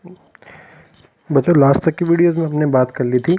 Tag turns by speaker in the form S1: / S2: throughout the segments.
S1: बच्चों लास्ट तक की वीडियोस में हमने बात कर ली थी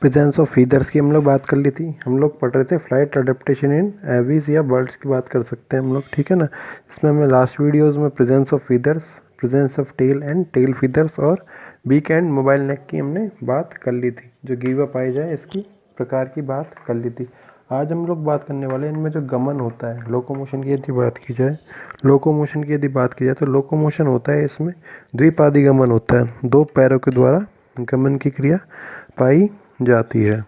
S1: प्रेजेंस ऑफ फीदर्स की, हम लोग बात कर ली थी। हम लोग पढ़ रहे थे फ्लाइट अडेप्टेशन इन एवीज या बर्ड्स की बात कर सकते हैं हम लोग, ठीक है ना। इसमें हमने लास्ट वीडियोस में presence of feathers, presence of tail and tail feathers और बीक एंड मोबाइल नेक की हमने बात कर ली थी। जो गीवा पाई जाए इसकी प्रकार की बात कर ली थी। आज हम लोग बात करने वाले हैं इनमें जो गमन होता है, लोकोमोशन की यदि बात की जाए, लोकोमोशन की यदि बात की जाए तो लोकोमोशन होता है इसमें द्विपादी गमन होता है। दो पैरों के द्वारा गमन की क्रिया पाई जाती है।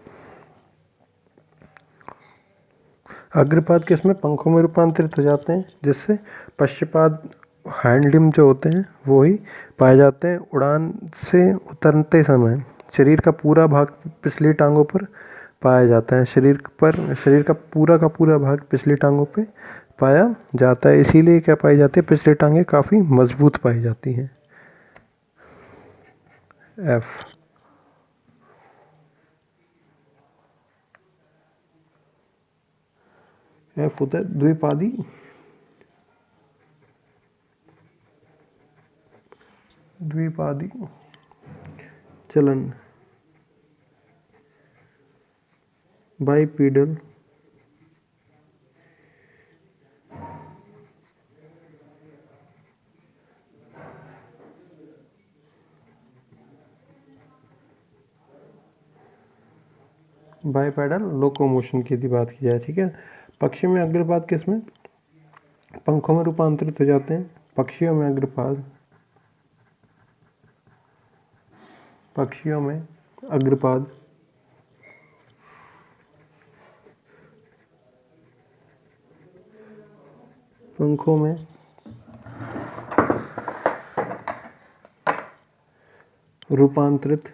S1: अग्रपाद किसमें पंखों में रूपांतरित हो जाते हैं, जिससे पश्चपाद हैंड लिम्ब जो होते हैं वो ही पाए जाते हैं। उड़ान से उतरते समय शरीर का पूरा भाग पिछली टांगों पर पाया जाता है। शरीर का पूरा भाग पिछली टांगों पे पाया जाता है, इसीलिए क्या पाई जाती है, पिछली टांगें काफ़ी मजबूत पाई जाती हैं। एफ एफ होता है द्विपादी चलन, बाइपीडल बाइपेडल लोकोमोशन की यदि बात की जाए, ठीक है। पक्षी में अग्रपाद किसमें पंखों में रूपांतरित हो जाते हैं। पक्षियों में अग्रपाद पंखों में रूपांतरित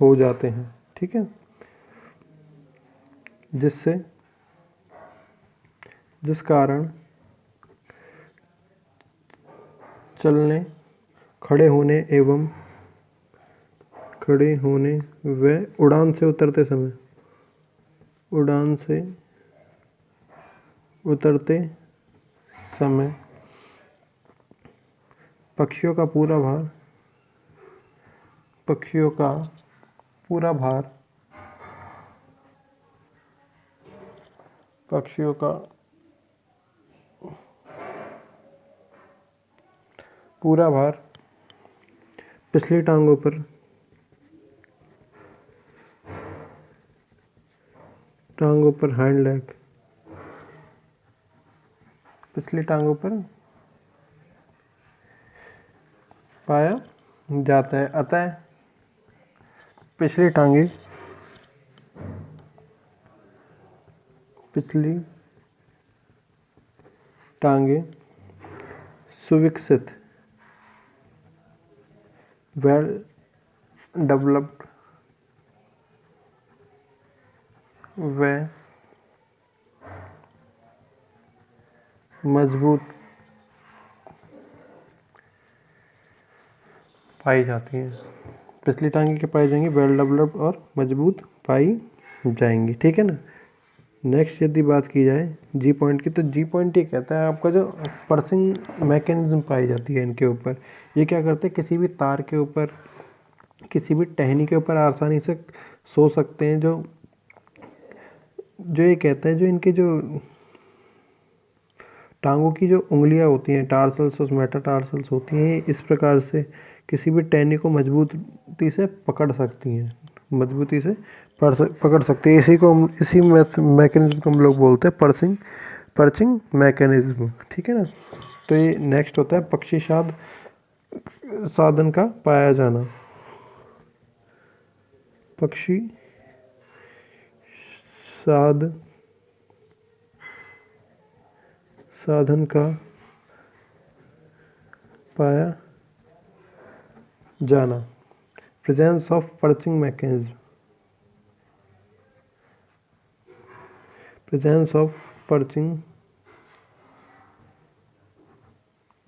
S1: हो जाते हैं, ठीक है। जिस कारण चलने, खड़े होने व उड़ान से उतरते समय पक्षियों का पूरा भार पिछली टांगों पर हैंड लैग, पिछली टांगों पर पाया जाता है। अतः पिछली टांगे सुविकसित, वेल डेवलप्ड व मजबूत पाई जाती हैं। पिछली टांगे के पाई जाएंगी, वेल डेवलप्ड और मजबूत पाई जाएंगी, ठीक है ना। नेक्स्ट यदि बात की जाए जी पॉइंट की, तो जी पॉइंट ये कहता है आपका जो पर्सिंग मैकेनिज्म पाई जाती है इनके ऊपर। ये क्या करते हैं, किसी भी तार के ऊपर, किसी भी टहनी के ऊपर आसानी से सो सकते हैं। जो ये कहता है, जो इनके जो टांगों की जो उंगलियां होती हैं, टार्सल्स और मेटाटार्सल्स होती हैं, इस प्रकार से किसी भी टहनी को मजबूती से पकड़ सकती हैं, इसी मैकेनिज्म को हम लोग बोलते हैं पर्चिंग मैकेनिज्म, ठीक है ना। तो ये नेक्स्ट होता है पक्षी साधन का पाया जाना। पक्षी साधन का पाया जाना, presence of perching mechanism, presence of perching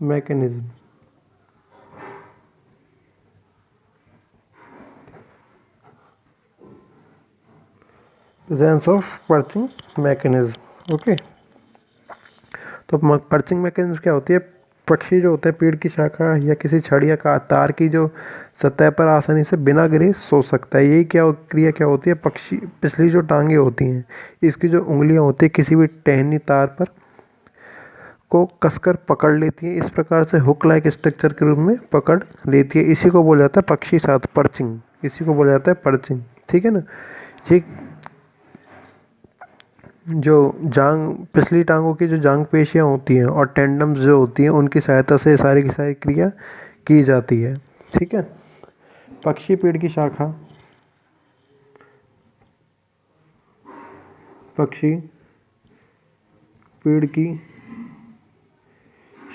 S1: mechanism, presence of perching mechanism okay. तो पर्चिंग मैकेनिज्म क्या होती है? पक्षी जो होते हैं पेड़ की शाखा या किसी छड़ या का तार की जो सतह पर आसानी से बिना गिरे सो सकता है। यही क्या क्रिया क्या होती है? पक्षी पिछली जो टांगे होती हैं, इसकी जो उंगलियां होती है किसी भी टहनी तार पर को कसकर पकड़ लेती है। इस प्रकार से हुक लाइक स्ट्रक्चर के रूप में पकड़ लेती है। इसी को बोला जाता है पक्षी साथ पर्चिंग। इसी को बोला जाता है पर्चिंग। ठीक है ना। ये जो जांग पिछली टांगों की जो जांग पेशियां होती हैं और टेंडम्स जो होती हैं, उनकी सहायता से सारी की सारी क्रिया की जाती है। ठीक है। पक्षी पेड़ की शाखा, पक्षी पेड़ की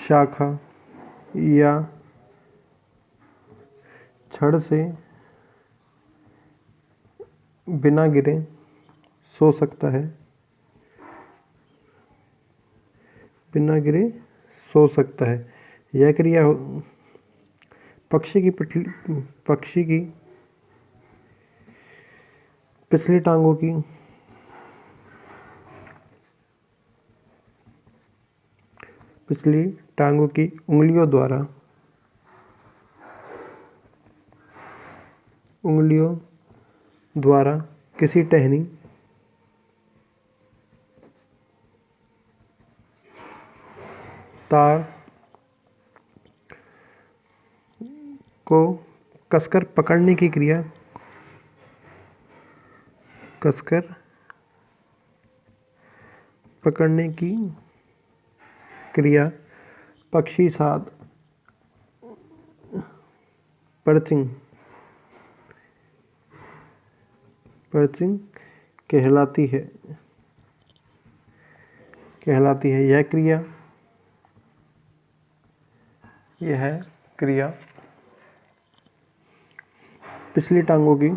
S1: शाखा या छड़ से बिना गिरे सो सकता है, बिना गिरे सो सकता है। यह क्रिया पक्षी की पिछली टांगों की पिछली टांगों की उंगलियों द्वारा किसी टहनी तार को कसकर पकड़ने की क्रिया पक्षी साथ पर्चिंग कहलाती है। यह क्रिया पिछली टांगों की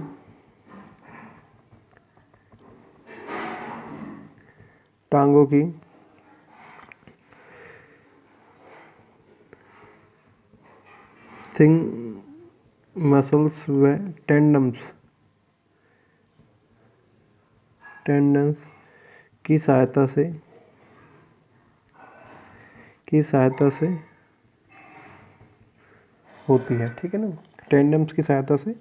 S1: थिंग मसल्स व टेंडम्स की सहायता से होती है। ठीक है ना। टेंडम्स की सहायता से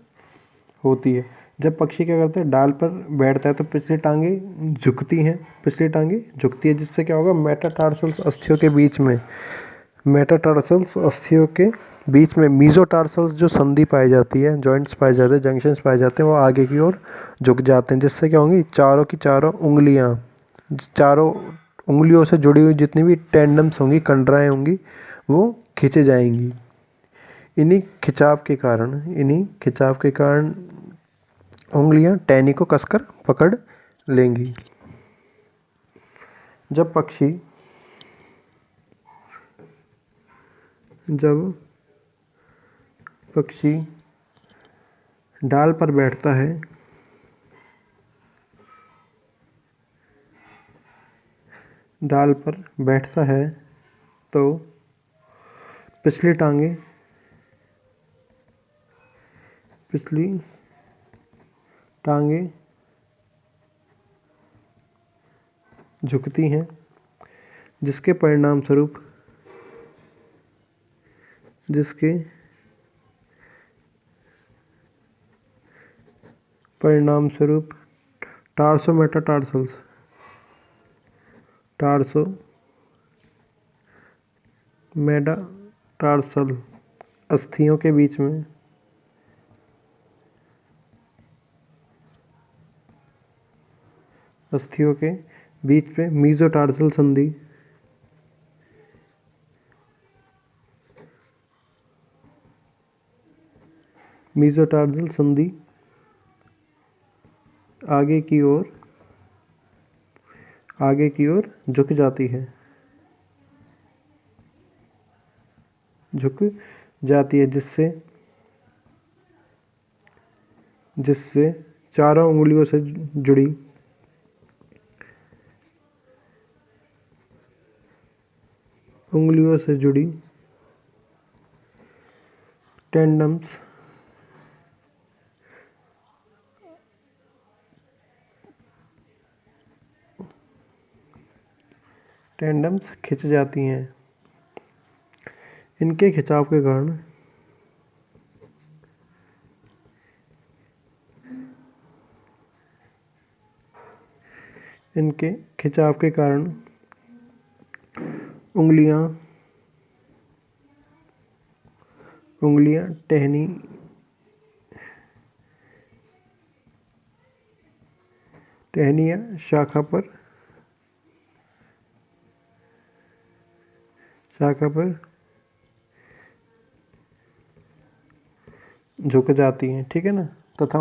S1: होती है। जब पक्षी क्या करता है, डाल पर बैठता है तो पिछली टांगे झुकती हैं, जिससे क्या होगा, मेटाटार्सल्स अस्थियों के बीच में मीजोटार्सल्स जो संधि पाई जाती है, जॉइंट्स पाए जाते हैं, जंक्शंस पाए जाते हैं, वो आगे की ओर झुक जाते हैं, जिससे क्या होंगी, चारों की चारों उंगलियों से जुड़ी हुई जितनी भी टेंडम्स होंगी, कंडराएं होंगी, वो खींचे जाएंगी। इन्हीं खिंचाव के कारण उंगलियां टहनी को कसकर पकड़ लेंगी। जब पक्षी डाल पर बैठता है तो पिछली टांगे झुकती हैं, जिसके परिणाम स्वरूप टार्सो मेटाटार्सल अस्थियों के बीच में मीजोटार्सल संधि आगे की ओर झुक जाती है, जिससे चारों उंगलियों से जुड़ी टेंडम्स टेंडम्स खिंच जाती हैं। इनके खिंचाव के कारण उंगलियां टहनी या शाखा पर झुक जाती हैं, ठीक है ना, तथा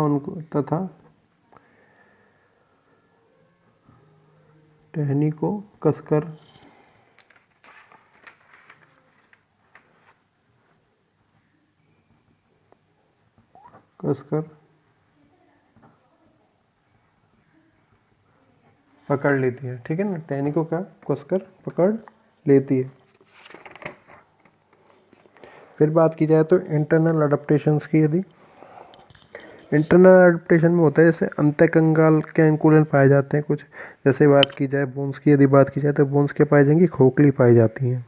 S1: टहनी को कसकर पकड़ लेती है, ठीक है ना, टहनी को क्या कसकर पकड़ लेती है। फिर बात की जाए तो इंटरनल अडेप्टेशंस की, यदि इंटरनल अडेप्टेशन में होता है जैसे अंतःकंकाल के अनुकूलन पाए जाते हैं कुछ, जैसे बात की जाए बोन्स की, यदि बात की जाए तो बोन्स के पाई जाएंगी, खोखली पाई जाती हैं,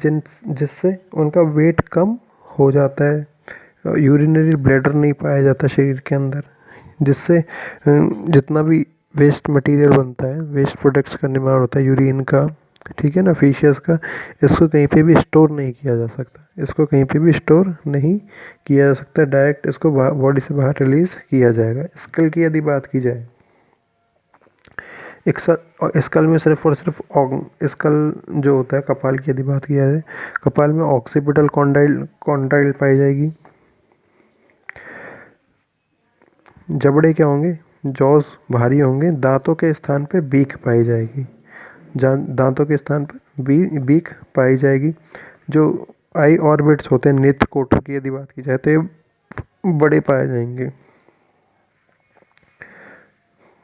S1: जिससे उनका वेट कम हो जाता है। यूरिनरी ब्लैडर नहीं पाया जाता शरीर के अंदर, जिससे जितना भी वेस्ट मटेरियल बनता है, वेस्ट प्रोडक्ट्स का निर्माण होता है यूरिन का, ठीक है ना, फीशियस का, इसको कहीं पे भी स्टोर नहीं किया जा सकता, डायरेक्ट इसको बॉडी से बाहर रिलीज किया जाएगा। स्कल की यदि बात की जाए, स्कल में सिर्फ और सिर्फ स्कल जो होता है कपाल की यदि बात की जाए, कपाल में ऑक्सीपिटल कॉन्डाइल पाई जाएगी। जबड़े क्या होंगे, जॉज भारी होंगे, दांतों के स्थान पे बीक पाई जाएगी, दांतों के स्थान पर बीक पाई जाएगी। जो आई ऑर्बिट्स होते हैं नेत्र कोटल की यदि बात की जाए तो ये बड़े पाए जाएंगे,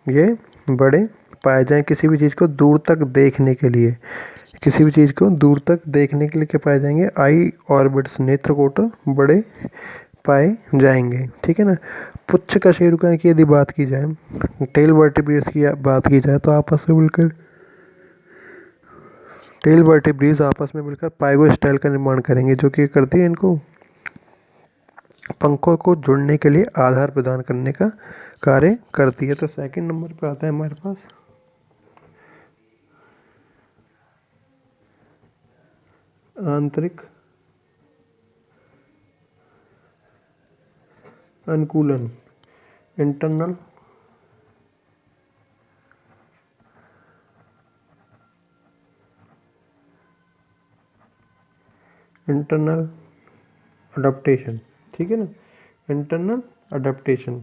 S1: ये बड़े पाए जाएं। किसी भी चीज़ को दूर तक देखने के लिए क्या पाए जाएंगे, आई ऑर्बिट्स नेत्र कोटल बड़े पाए जाएंगे, ठीक है ना। पुच्छ कशेरुका की यदि बात की जाए, टेल वर्टिब्रेट्स की बात की जाए तो टेल वर्टिब्रेट्स आपस में मिलकर पाइगोस्टाइल का निर्माण करेंगे, जो कि करती है इनको पंखों को जुड़ने के लिए आधार प्रदान करने का कार्य करती है। तो सेकंड नंबर पे आता है हमारे पास आंतरिक अनुकूलन, इंटरनल अडेप्टेशन, ठीक है ना, इंटरनल अडेप्टेशन।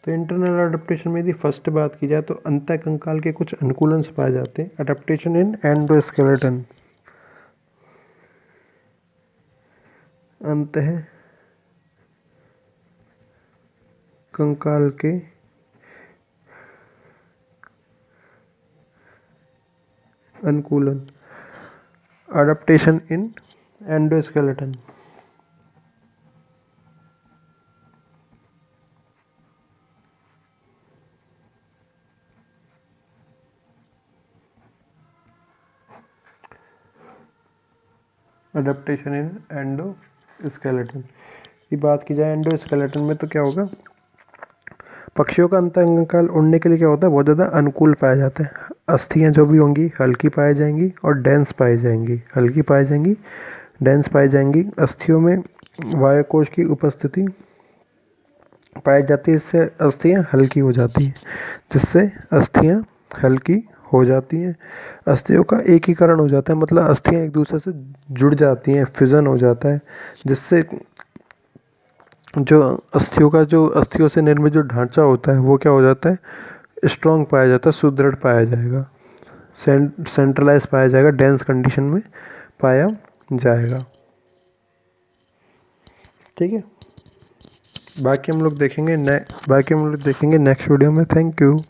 S1: तो इंटरनल अडेप्टेशन में यदि फर्स्ट बात की जाए तो अंतःकंकाल के कुछ अनुकूलन पाए जाते हैं। अडेप्टेशन इन एंडोस्केलेटन, कंकाल के अनुकूलन, अडेप्टेशन इन एंडोस्केलेटन। अडेप्टेशन इन एंडोस्केलेटन की बात की जाए, एंडोस्केलेटन में तो क्या होगा, पक्षियों का अंतःकंकाल उड़ने के लिए क्या होता है, बहुत ज़्यादा अनुकूल पाया जाता है। अस्थियां जो भी होंगी हल्की पाई जाएंगी और डेंस पाई जाएंगी, अस्थियों में वायुकोश की उपस्थिति पाई जाती है, इससे अस्थियां हल्की हो जाती हैं, अस्थियों का एकीकरण हो जाता है, मतलब अस्थियां एक दूसरे से जुड़ जाती हैं, फिजन हो जाता है, जिससे जो अस्थियों से निर्मित जो ढांचा होता है वो क्या हो जाता है, स्ट्रॉन्ग पाया जाता है, सुदृढ़ पाया जाएगा, सेंट्रलाइज पाया जाएगा, डेंस कंडीशन में पाया जाएगा, ठीक है। बाकी हम लोग देखेंगे नेक्स्ट वीडियो में। Thank you.